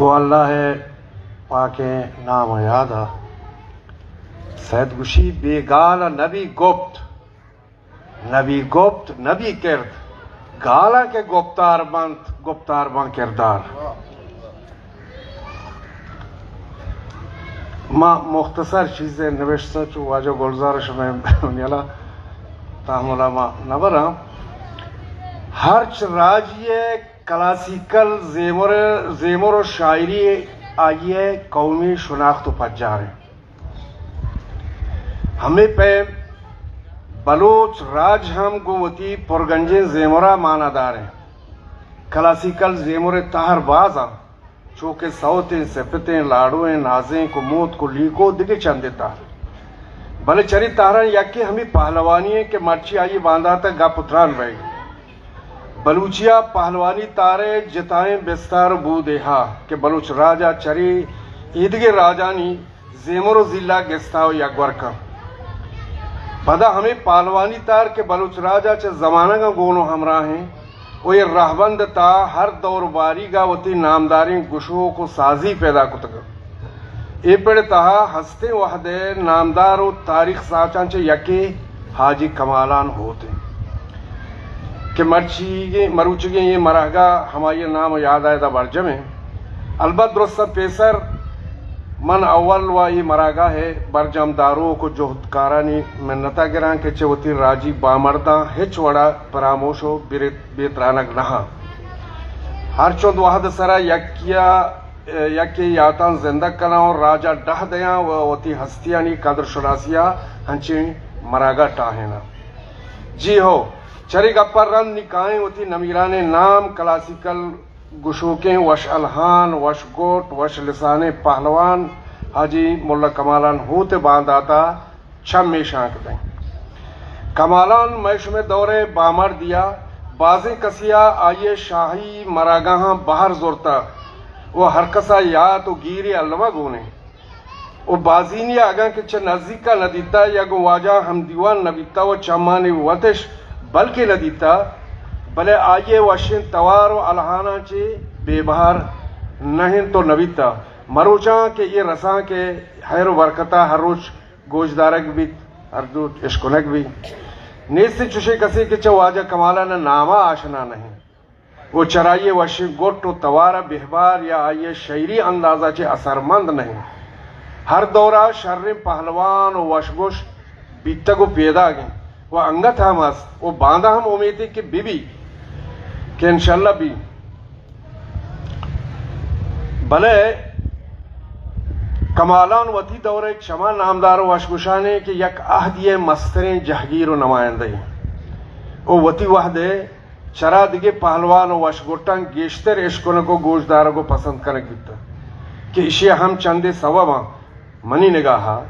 وہ اللہ پاک نام یادا سید گوشی بیگال نبی گپت نبی کرد گالا کے گپتار بند کردار. ما مختصر چیزیں نوشتہ چو واجہ گلزارش میں نیلا تحملہ ما نبرم. ہرچ راجیے کلاسیکل زیمر و شاعری آئیے قومی شناخت و پجار ہیں. ہمیں پہ بلوچ راج ہم گوتی پرگنجے زیمرہ معنی دار ہیں. کلاسیکل زیمر تہر بازاں چونکہ سوتیں سپتیں لاڑویں نازیں کو موت کو لیکو دگے چندتا بلے چری تہران یکی ہمیں پہلوانی ہے کہ مرچی آئی باندھا تک گا پتران بھائی بلوچیا پہلوانی تارے جتائیں بستار بودہا کہ بلوچ راجہ چری عیدگے راجانی زیمر و ضلع گستاو یکور کا پدا ہمیں پہلوانی تار کے بلوچ راجہ چھ زمانہ کا گونو ہمراہ ہیں. وہ یہ رہبند تا ہر دور باری گا وتی نامداری گشو کو سازی پیدا کتگا. اے پڑ تہا ہستے وحدے نامدار و تاریخ ساچان چھ یکی حاجی کمالان ہوتے کہ مروچگے یہ مراہگا ہماری نام یاد آئے دا برجمیں. البت درست پیسر من اول و یہ مراہگا ہے برجم داروں کو جہدکارانی منتا گران کے چوتی راجی بامرداں ہچ وڑا پراموشو بیترانک نہا. ہر چود واحد سرا یکی یاتان زندہ کنا اور راجہ ڈہ دیاں وتی ہستیانی قدر شناسیا ہنچی مراہگا ٹاہینا. جی ہو چری گپر رن نکائیں وتی نمیران نام کلاسیکل گشوکیں وش الہان وش گوٹ وش لسان پہلوان حاجی ملا کمالان ہوتے باندھاتا چھم میں شانک دیں. کمالان میش میں دورے بامر دیا بازیں کسیا آئیے شاہی مراگاہاں باہر زورتا وہ ہر کسا یا تو گیری علوہ گونے وہ بازینی آگاں کے چھ نزدیک کا ندیتا یا گو واجہ ہم دیوان نبیتا وہ چمانی وطش بلکہ ندیتا بلے آئیے وشن توار و الہانہ چے بے بہار نہیں تو نبیتا مروچاں کے یہ رساں کے حیر و برکتہ ہر روز گوشدارک بھی اردو اشکنک بھی نیستی چوشے کسی کے چو واجہ کمالا نہ نامہ آشنا نہیں. وہ چرائیے وشن گوٹ و توارہ بہبار یا آئیے شعری اندازہ چے اثرمند نہیں. ہر دورہ شر پہلوان و وشگوش بیتگو پیدا گئیں وہ انگت ہم اس وہ باندھا ہم امیدی کہ بی کہ انشاءاللہ بھی بلے کمالان وتی دورے چما نامدار و اشگوشانے کہ یک عہدی مسترین جہگیر و نمائندہی او وتی وحدے چرا دگے پہلوان و اشگوٹان گیشتر عشقوں کو گوشدار کو پسند کرنے بیتا کہ اشیاء ہم چندے سواباں منی نگاہا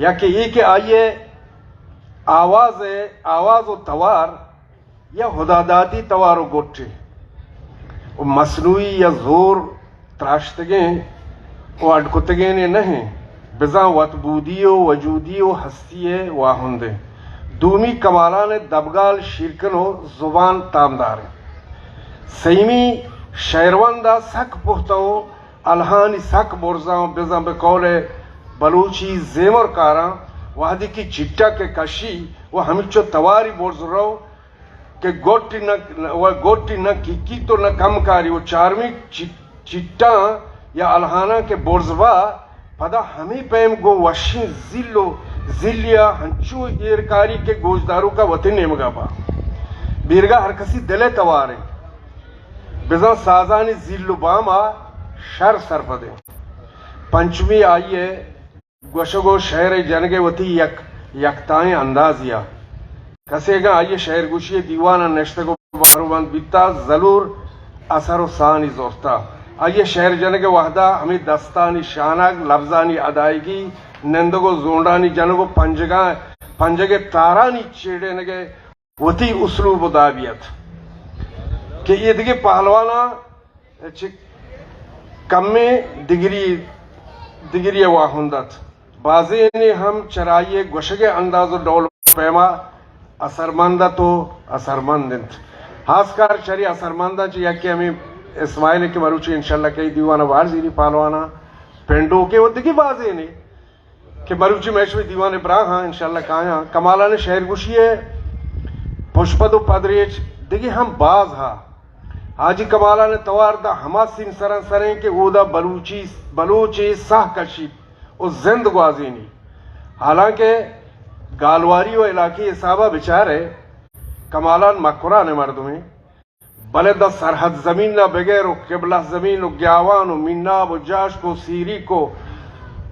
یا کہ یہ کہ آئیے آواز و توار یا خدادادی توار و گوٹے وہ مصنوعی یا زور تراشتگیں وہ اڈکتگیں نہیں بزاں وطبودی و وجودی و ہستی واہندے دومی کمالان دبگال شیرکن و زبان تامدار سیمی شیروندہ سک پختو الہانی سک برزاں بزاں بقول بلوچی زیمر کاراں وحدی کی چٹا کے کشی وہ ہمیچو تواری برز رو کہ گوٹی نہ کی تو نہ کم کاری وہ چارمی چٹا یا الہانہ کے برزوا پدا ہمیں پیم گو وشی زلیا ہنچو ایرکاری کے گوشداروں کا وطن نیمگا با بیرگا ہر کسی دلے توارے بزن سازانی زلو باما شر سر پدے. پنچمی آئیے گوشگو شہر جنگے وتی یکتائیں اندازیا کسے گا آئیے شہر گوشی دیوانہ نشتگو باروبند بیتا ضرور اثر و ثانی زورتا آئیے شہر جنگے وحدہ ہمیں دستانی شانک لفظانی ادائیگی نندگو زونڈانی جنگو پنجگے تارانی چیڑے نگے وتی اسلوب و دابیت کہ یہ دگے پہلوانا کم میں دگری واہندت بازی نے ہم چرائیے گوشگے انداز و ڈول پیما اثرمندہ تو اثرمندت خاص کر چری اثرمندہ چی یکی ہمیں اسماعیل کے بلوچی انشاءاللہ کئی دیوانہ بار زیری پالوانا پینڈو کے وہ دکی بازی نہیں کہ بلوچی میچ میں دیوانے برا ہاں انشاءاللہ کہاں کمالہ نے شہر گوشی ہے پشپد و پدریچ دیکھیں ہم باز ہاں حاجی کمالہ نے توار دا ہما سین سرن سریں کہ وہ دا بلوچی ساہ کشی او زند گوازی نہیں حالانکہ گالواری و علاقی حسابہ بچارے کمالان مکران مردمیں بلے دا سرحد زمین نہ بغیر و قبلہ زمین و گیاوان و مناب و جاش کو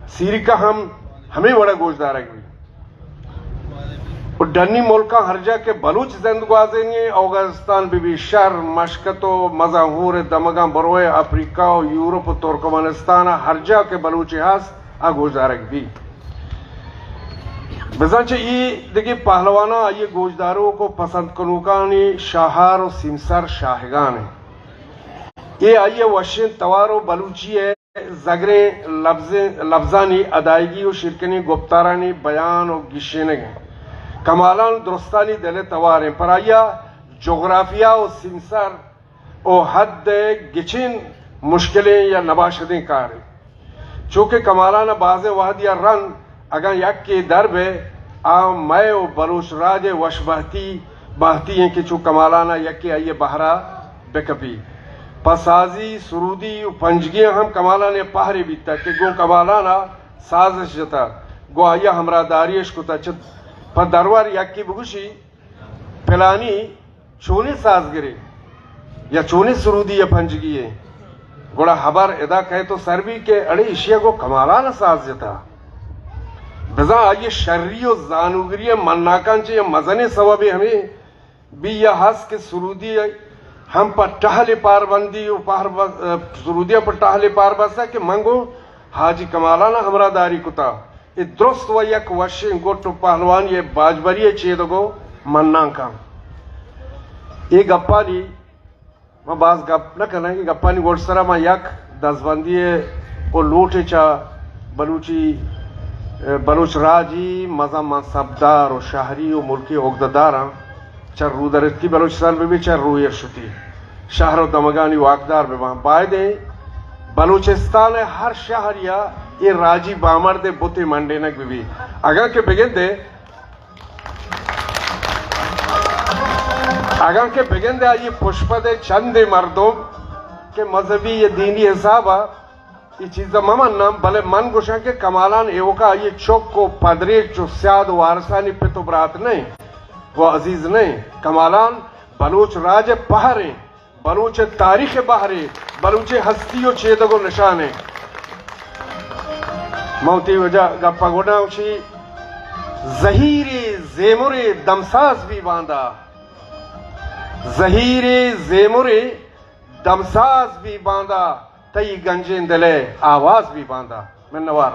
سیری کا ہمیں بڑا گوشدار ہے اور ڈنی ملکہ ہر جا کے بلوچ زند گوازیں گے اوغازستان بھی شر مشکت و مزاہور دمگاں بروئے افریقہ و یورپ و ترکمانستان ہر جا کے بلوچ ہاس گوشدار ہے بھی بزانچہ یہ دیکھیں پہلوانا آئیے گوشداروں کو پسند کنوکانی شاہار و سمسر شاہگان ہیں یہ آئیے وشن توار و بلوچی ہے زگریں لفظانی ادائیگی و شرکنی گپتارانی بیان و گشنگ ہیں کمالان درستانی دل توار ہیں پر آئیہ جغرافیہ و سمسر و حد گچن مشکلیں یا نباشدیں کار ہیں چونکہ کمالان باز وحد یا رنگ اگر یک کے درب ہے آم میں و بلوچ راج وش بہتی ہیں کہ چو کمالانا یک کے آئیے بہرا بکپی پسازی سرودی و پنجگیاں ہم کمالانے پہرے بیتا کہ گو کمالانا سازش جتا گو آئیہ ہمرا داریش کتا چت پر دروار یک کی بگوشی پلانی چونی ساز گرے یا چونی سرودی یا پنجگی ہے گوڑا حبر ادا کہے تو سروی کے اڑے اشیاء کو کمالانا ساز جتا بزا آئیے شرری و زانوگری منناکان چاہیے مزن سوابی ہمیں بھی یہ حس کے سرودی ہم پر ٹہل پار بندی سرودیہ پر ٹہل پار بسا کہ منگو حاجی کمالانا ہمرا داری کتا یہ درست و یک وشن گوٹو پہلوان یہ باجبری چیدگو منناکان یہ گپانی میں باز گپ نہ کرنا ہے کہ گپانی گوٹ سرا میں یک دس بندی کو لوٹے چاہ بلوچ راجی مزہ منصبدار و شہری و ملکی عقدداراں چر رو درستی بلوچستان میں بھی چر روی شتی شہر و دمگانی واقدار میں وہاں بائدیں بلوچستان ہر شہر یا یہ راجی بامر دے بوتے منڈینک بھی اگر کے بگن دے آئیے پشپد چند مردوں کے مذہبی یا دینی حسابہ یہ چیزا ممن نام بلے من گوشن کے کمالان ایوکا یہ چوک کو پدریک جو سیاد وارثانی پتو برات نہیں وہ عزیز نہیں کمالان بلوچ راج پہریں بلوچ تاریخ بہریں بلوچ ہستی و چیدگو نشانے موتی وجہ گپا گوڑا اچھی زہیر زیمر دمساز بھی باندھا زہیر زیمر دمساز بھی باندھا تئی گنجین دلے آواز بھی باندھا میں نوار